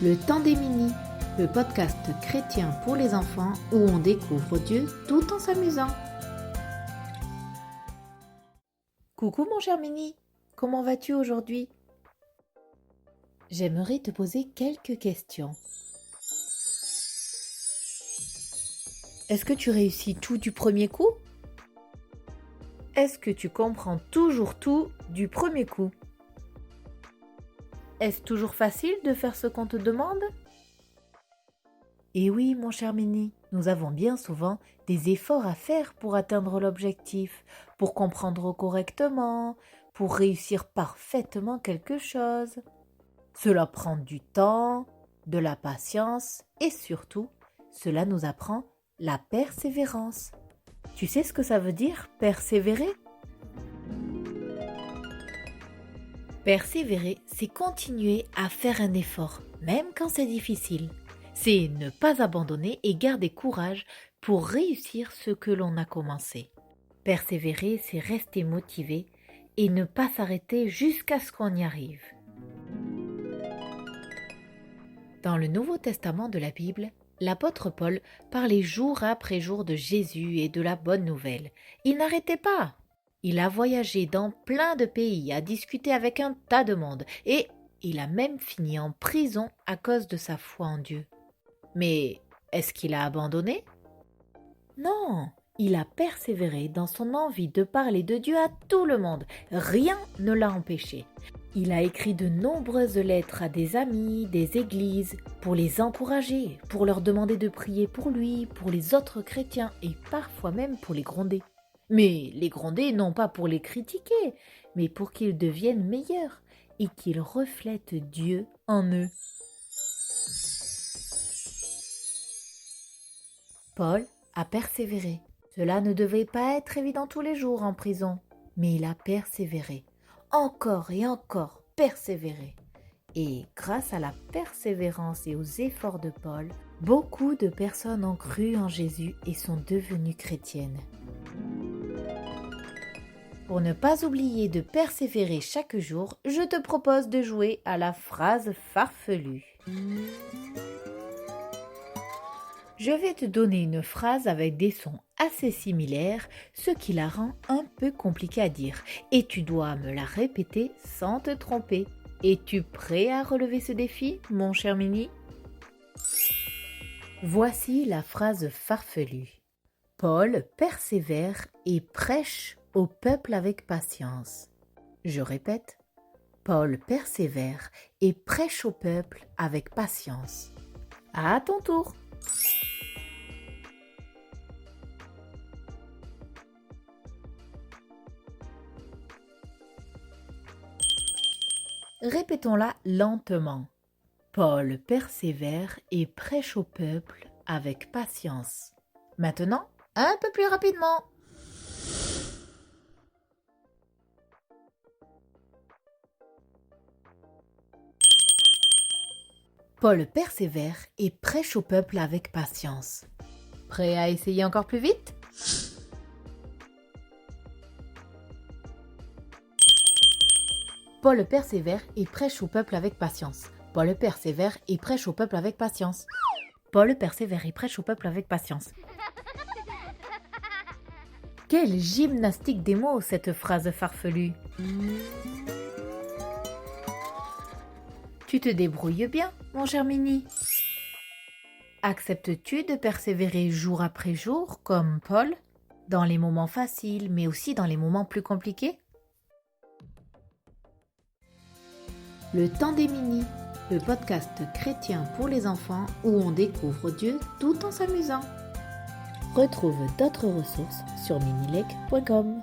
Le temps des mini, le podcast chrétien pour les enfants où on découvre Dieu tout en s'amusant. Coucou mon cher mini, comment vas-tu aujourd'hui? J'aimerais te poser quelques questions. Est-ce que tu réussis tout du premier coup? Est-ce que tu comprends toujours tout du premier coup? Est-ce toujours facile de faire ce qu'on te demande? Et oui, mon cher Mini, nous avons bien souvent des efforts à faire pour atteindre l'objectif, pour comprendre correctement, pour réussir parfaitement quelque chose. Cela prend du temps, de la patience et surtout, cela nous apprend la persévérance. Tu sais ce que ça veut dire, persévérer? Persévérer, c'est continuer à faire un effort, même quand c'est difficile. C'est ne pas abandonner et garder courage pour réussir ce que l'on a commencé. Persévérer, c'est rester motivé et ne pas s'arrêter jusqu'à ce qu'on y arrive. Dans le Nouveau Testament de la Bible, l'apôtre Paul parlait jour après jour de Jésus et de la bonne nouvelle. Il n'arrêtait pas. Il a voyagé dans plein de pays, a discuté avec un tas de monde et il a même fini en prison à cause de sa foi en Dieu. Mais est-ce qu'il a abandonné? Non, il a persévéré dans son envie de parler de Dieu à tout le monde. Rien ne l'a empêché. Il a écrit de nombreuses lettres à des amis, des églises, pour les encourager, pour leur demander de prier pour lui, pour les autres chrétiens et parfois même pour les gronder. Mais les gronder non pas pour les critiquer, mais pour qu'ils deviennent meilleurs et qu'ils reflètent Dieu en eux. Paul a persévéré. Cela ne devait pas être évident tous les jours en prison, mais il a persévéré. Encore et encore persévéré. Et grâce à la persévérance et aux efforts de Paul, beaucoup de personnes ont cru en Jésus et sont devenues chrétiennes. Pour ne pas oublier de persévérer chaque jour, je te propose de jouer à la phrase farfelue. Je vais te donner une phrase avec des sons assez similaires, ce qui la rend un peu compliquée à dire. Et tu dois me la répéter sans te tromper. Es-tu prêt à relever ce défi, mon cher Mini? Voici la phrase farfelue. Paul persévère et prêche au peuple avec patience. Je répète, Paul persévère et prêche au peuple avec patience. À ton tour! Répétons-la lentement. Paul persévère et prêche au peuple avec patience. Maintenant, un peu plus rapidement. Paul persévère et prêche au peuple avec patience. Prêt à essayer encore plus vite? Paul persévère et prêche au peuple avec patience. Paul persévère et prêche au peuple avec patience. Paul persévère et prêche au peuple avec patience. Quelle gymnastique des mots, cette phrase farfelue! Tu te débrouilles bien, mon cher Mini. Acceptes-tu de persévérer jour après jour, comme Paul, dans les moments faciles, mais aussi dans les moments plus compliqués? Le temps des mini, le podcast chrétien pour les enfants où on découvre Dieu tout en s'amusant. Retrouve d'autres ressources sur minilec.com.